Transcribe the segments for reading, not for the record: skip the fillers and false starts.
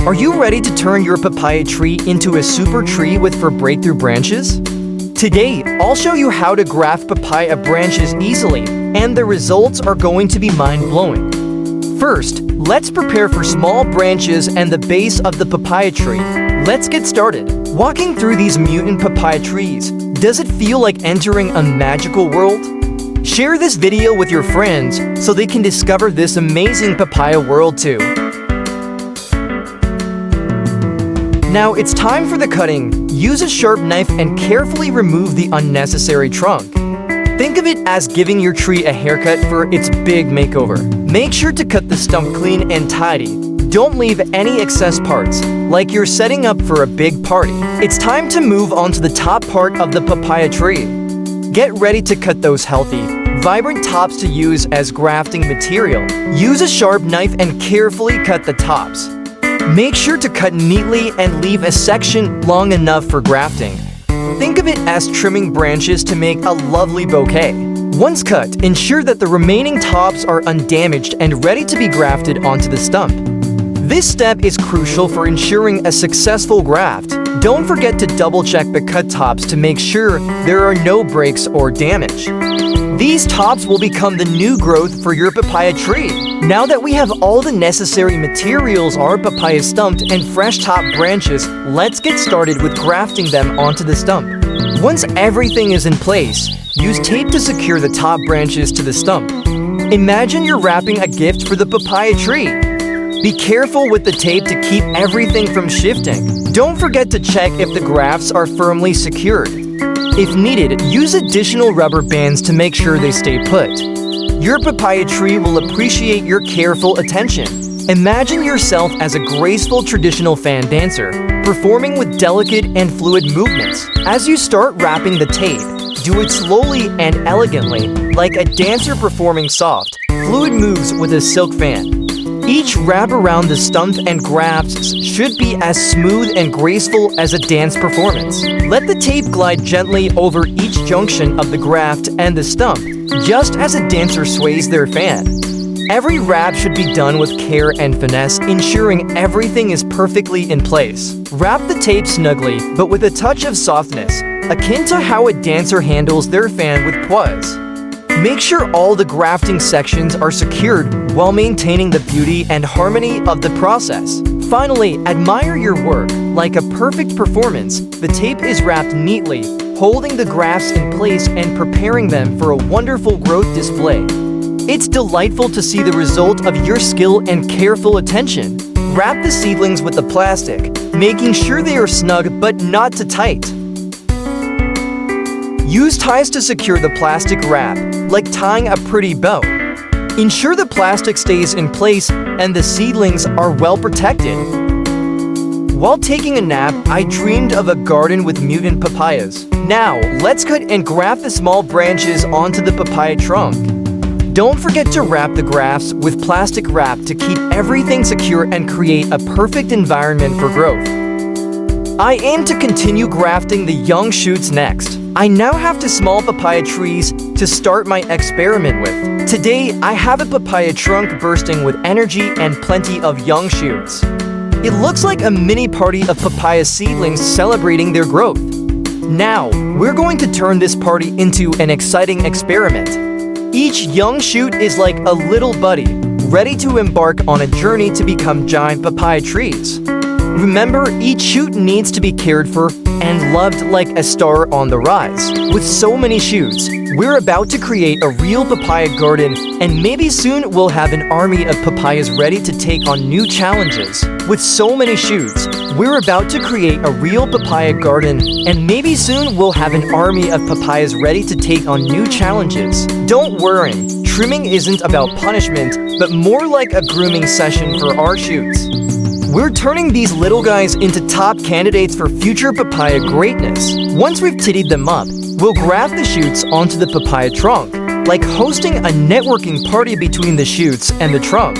Are you ready to turn your papaya tree into a super tree with breakthrough branches? Today, I'll show you how to graft papaya branches easily, and the results are going to be mind-blowing. First, let's prepare for small branches and the base of the papaya tree. Let's get started. Walking through these mutant papaya trees, does it feel like entering a magical world? Share this video with your friends so they can discover this amazing papaya world too. Now it's time for the cutting. Use a sharp knife and carefully remove the unnecessary trunk. Think of it as giving your tree a haircut for its big makeover. Make sure to cut the stump clean and tidy. Don't leave any excess parts, like you're setting up for a big party. It's time to move on to the top part of the papaya tree. Get ready to cut those healthy, vibrant tops to use as grafting material. Use a sharp knife and carefully cut the tops. Make sure to cut neatly and leave a section long enough for grafting. Think of it as trimming branches to make a lovely bouquet. Once cut, ensure that the remaining tops are undamaged and ready to be grafted onto the stump. This step is crucial for ensuring a successful graft. Don't forget to double-check the cut tops to make sure there are no breaks or damage. These tops will become the new growth for your papaya tree. Now that we have all the necessary materials, our papaya stumped and fresh top branches, let's get started with grafting them onto the stump. Once everything is in place, use tape to secure the top branches to the stump. Imagine you're wrapping a gift for the papaya tree. Be careful with the tape to keep everything from shifting. Don't forget to check if the grafts are firmly secured. If needed, use additional rubber bands to make sure they stay put. Your papaya tree will appreciate your careful attention. Imagine yourself as a graceful traditional fan dancer, performing with delicate and fluid movements. As you start wrapping the tape, do it slowly and elegantly, like a dancer performing soft, fluid moves with a silk fan. Each wrap around the stump and grafts should be as smooth and graceful as a dance performance. Let the tape glide gently over each junction of the graft and the stump, just as a dancer sways their fan. Every wrap should be done with care and finesse, ensuring everything is perfectly in place. Wrap the tape snugly, but with a touch of softness, akin to how a dancer handles their fan with poise. Make sure all the grafting sections are secured while maintaining the beauty and harmony of the process. Finally, admire your work. Like a perfect performance, the tape is wrapped neatly, holding the grafts in place and preparing them for a wonderful growth display. It's delightful to see the result of your skill and careful attention. Wrap the seedlings with the plastic, making sure they are snug but not too tight. Use ties to secure the plastic wrap, like tying a pretty bow. Ensure the plastic stays in place and the seedlings are well protected. While taking a nap, I dreamed of a garden with mutant papayas. Now, let's cut and graft the small branches onto the papaya trunk. Don't forget to wrap the grafts with plastic wrap to keep everything secure and create a perfect environment for growth. I aim to continue grafting the young shoots next. I now have 2 small papaya trees to start my experiment with. Today, I have a papaya trunk bursting with energy and plenty of young shoots. It looks like a mini party of papaya seedlings celebrating their growth. Now, we're going to turn this party into an exciting experiment. Each young shoot is like a little buddy, ready to embark on a journey to become giant papaya trees. Remember, each shoot needs to be cared for and loved like a star on the rise. With so many shoots, we're about to create a real papaya garden, and maybe soon we'll have an army of papayas ready to take on new challenges. With so many shoots, we're about to create a real papaya garden, and maybe soon we'll have an army of papayas ready to take on new challenges. Don't worry, trimming isn't about punishment, but more like a grooming session for our shoots. We're turning these little guys into top candidates for future papaya greatness. Once we've tittied them up, we'll graft the shoots onto the papaya trunk, like hosting a networking party between the shoots and the trunk.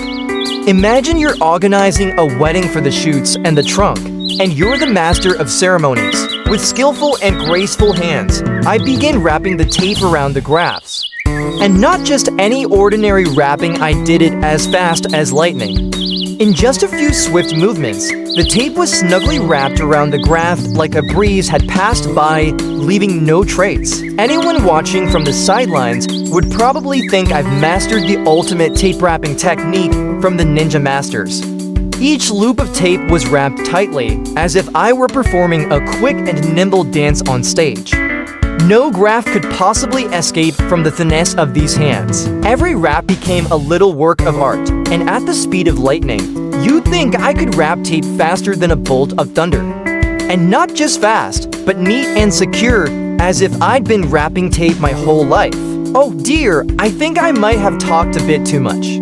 Imagine you're organizing a wedding for the shoots and the trunk, and you're the master of ceremonies. With skillful and graceful hands, I begin wrapping the tape around the grafts. And not just any ordinary wrapping, I did it as fast as lightning. In just a few swift movements, The tape was snugly wrapped around the graft like a breeze had passed by, leaving no trace. Anyone watching from the sidelines would probably think I've mastered the ultimate tape wrapping technique from the Ninja Masters. Each loop of tape was wrapped tightly, as if I were performing a quick and nimble dance on stage. No graft could possibly escape from the finesse of these hands. Every wrap became a little work of art, and at the speed of lightning, you'd think I could wrap tape faster than a bolt of thunder. And not just fast, but neat and secure, as if I'd been wrapping tape my whole life. Oh dear, I think I might have talked a bit too much.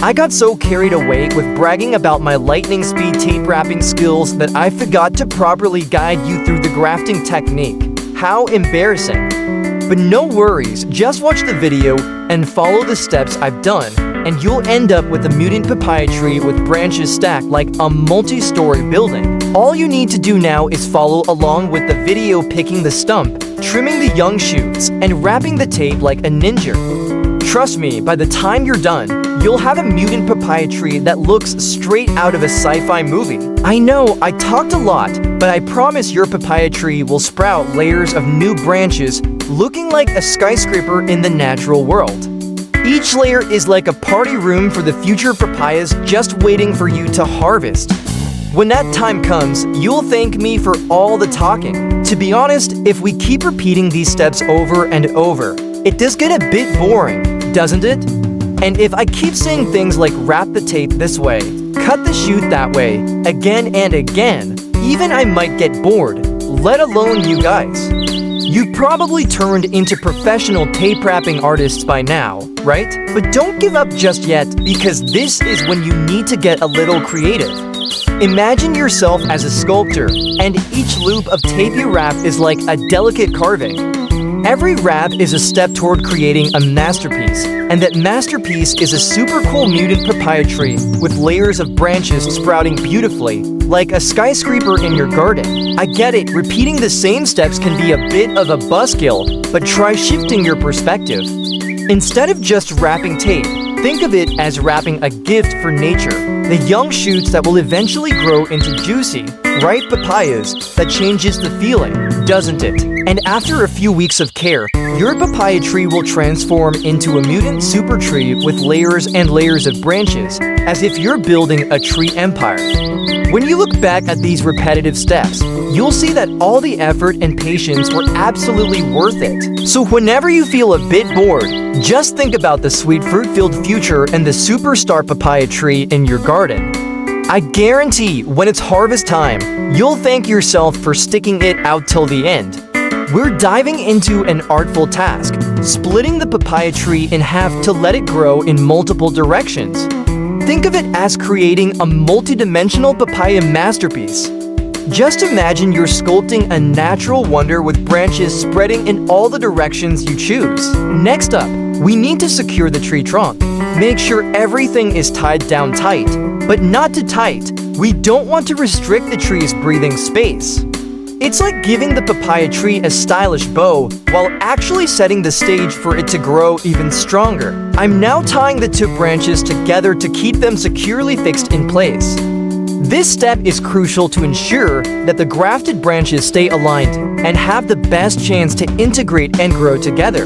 I got so carried away with bragging about my lightning speed tape wrapping skills that I forgot to properly guide you through the grafting technique. How embarrassing. But no worries, just watch the video and follow the steps I've done, and you'll end up with a mutant papaya tree with branches stacked like a multi-story building. All you need to do now is follow along with the video, picking the stump, trimming the young shoots, and wrapping the tape like a ninja. Trust me, by the time you're done, you'll have a mutant papaya tree that looks straight out of a sci-fi movie. I know, I talked a lot, but I promise your papaya tree will sprout layers of new branches looking like a skyscraper in the natural world. Each layer is like a party room for the future papayas just waiting for you to harvest. When that time comes, you'll thank me for all the talking. To be honest, if we keep repeating these steps over and over, it does get a bit boring, doesn't it? And if I keep saying things like wrap the tape this way, cut the shoot that way, again and again, even I might get bored, let alone you guys. You've probably turned into professional tape wrapping artists by now, right? But don't give up just yet, because this is when you need to get a little creative. Imagine yourself as a sculptor, and each loop of tape you wrap is like a delicate carving. Every wrap is a step toward creating a masterpiece, and that masterpiece is a super cool mutant papaya tree with layers of branches sprouting beautifully, like a skyscraper in your garden. I get it, repeating the same steps can be a bit of a buzzkill, but try shifting your perspective. Instead of just wrapping tape, think of it as wrapping a gift for nature. The young shoots that will eventually grow into juicy, ripe papayas that changes the feeling, doesn't it? And after a few weeks of care, your papaya tree will transform into a mutant super tree with layers and layers of branches, as if you're building a tree empire. When you look back at these repetitive steps, you'll see that all the effort and patience were absolutely worth it. So whenever you feel a bit bored, just think about the sweet fruit-filled future and the superstar papaya tree in your garden. I guarantee when it's harvest time, you'll thank yourself for sticking it out till the end. We're diving into an artful task, splitting the papaya tree in half to let it grow in multiple directions. Think of it as creating a multi-dimensional papaya masterpiece. Just imagine you're sculpting a natural wonder with branches spreading in all the directions you choose. Next up, we need to secure the tree trunk. Make sure everything is tied down tight, but not too tight. We don't want to restrict the tree's breathing space. It's like giving the papaya tree a stylish bow while actually setting the stage for it to grow even stronger. I'm now tying the two branches together to keep them securely fixed in place. This step is crucial to ensure that the grafted branches stay aligned and have the best chance to integrate and grow together.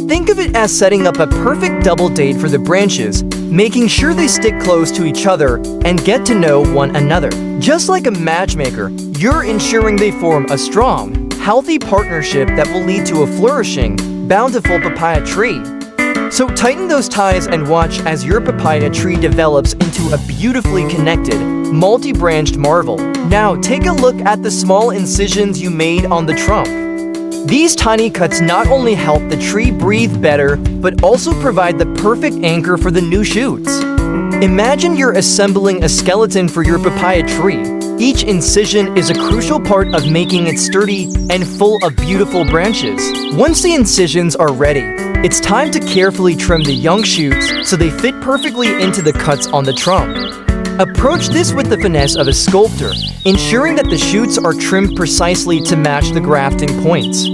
Think of it as setting up a perfect double date for the branches, making sure they stick close to each other and get to know one another. Just like a matchmaker, you're ensuring they form a strong, healthy partnership that will lead to a flourishing, bountiful papaya tree. So tighten those ties and watch as your papaya tree develops into a beautifully connected, multi-branched marvel. Now take a look at the small incisions you made on the trunk. These tiny cuts not only help the tree breathe better, but also provide the perfect anchor for the new shoots. Imagine you're assembling a skeleton for your papaya tree. Each incision is a crucial part of making it sturdy and full of beautiful branches. Once the incisions are ready, it's time to carefully trim the young shoots so they fit perfectly into the cuts on the trunk. Approach this with the finesse of a sculptor, ensuring that the shoots are trimmed precisely to match the grafting points.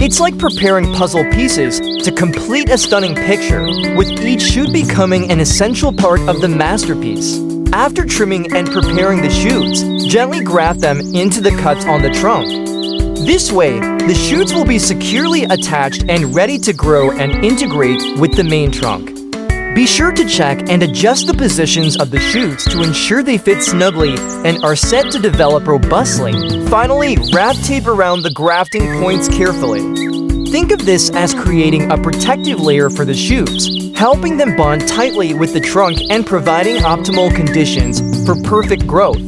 It's like preparing puzzle pieces to complete a stunning picture, with each shoot becoming an essential part of the masterpiece. After trimming and preparing the shoots, gently graft them into the cuts on the trunk. This way, the shoots will be securely attached and ready to grow and integrate with the main trunk. Be sure to check and adjust the positions of the shoots to ensure they fit snugly and are set to develop robustly. Finally, wrap tape around the grafting points carefully. Think of this as creating a protective layer for the shoots, helping them bond tightly with the trunk and providing optimal conditions for perfect growth.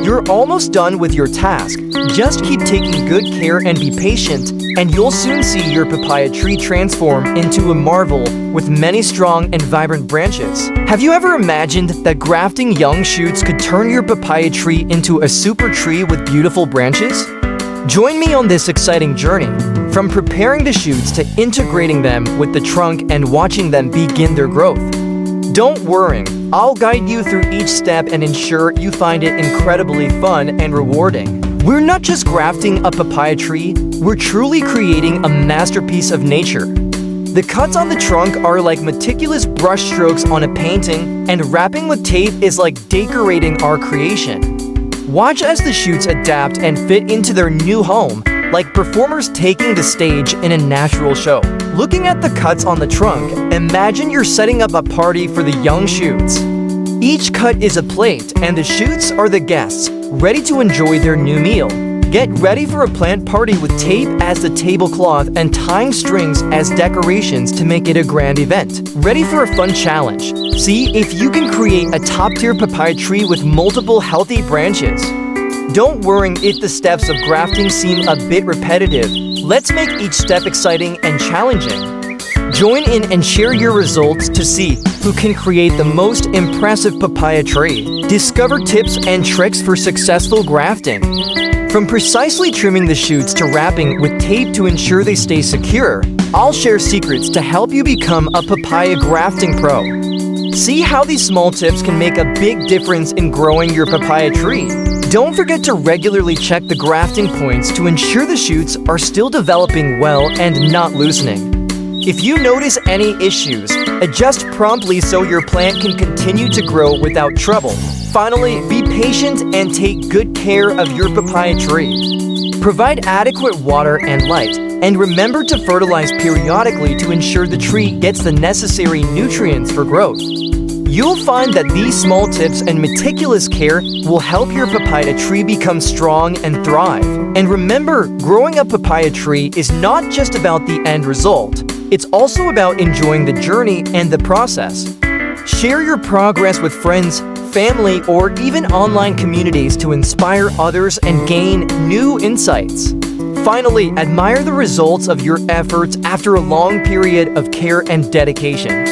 You're almost done with your task. Just keep taking good care and be patient, and you'll soon see your papaya tree transform into a marvel with many strong and vibrant branches. Have you ever imagined that grafting young shoots could turn your papaya tree into a super tree with beautiful branches? Join me on this exciting journey, from preparing the shoots to integrating them with the trunk and watching them begin their growth. Don't worry, I'll guide you through each step and ensure you find it incredibly fun and rewarding. We're not just grafting a papaya tree, we're truly creating a masterpiece of nature. The cuts on the trunk are like meticulous brush strokes on a painting, and wrapping with tape is like decorating our creation. Watch as the shoots adapt and fit into their new home, like performers taking the stage in a natural show. Looking at the cuts on the trunk, imagine you're setting up a party for the young shoots. Each cut is a plate, and the shoots are the guests, ready to enjoy their new meal. Get ready for a plant party with tape as the tablecloth and tying strings as decorations to make it a grand event. Ready for a fun challenge? See if you can create a top-tier papaya tree with multiple healthy branches. Don't worry if the steps of grafting seem a bit repetitive. Let's make each step exciting and challenging. Join in and share your results to see who can create the most impressive papaya tree. Discover tips and tricks for successful grafting. From precisely trimming the shoots to wrapping with tape to ensure they stay secure, I'll share secrets to help you become a papaya grafting pro. See how these small tips can make a big difference in growing your papaya tree. Don't forget to regularly check the grafting points to ensure the shoots are still developing well and not loosening. If you notice any issues, adjust promptly so your plant can continue to grow without trouble. Finally, be patient and take good care of your papaya tree. Provide adequate water and light, and remember to fertilize periodically to ensure the tree gets the necessary nutrients for growth. You'll find that these small tips and meticulous care will help your papaya tree become strong and thrive. And remember, growing a papaya tree is not just about the end result. It's also about enjoying the journey and the process. Share your progress with friends, family, or even online communities to inspire others and gain new insights. Finally, admire the results of your efforts after a long period of care and dedication.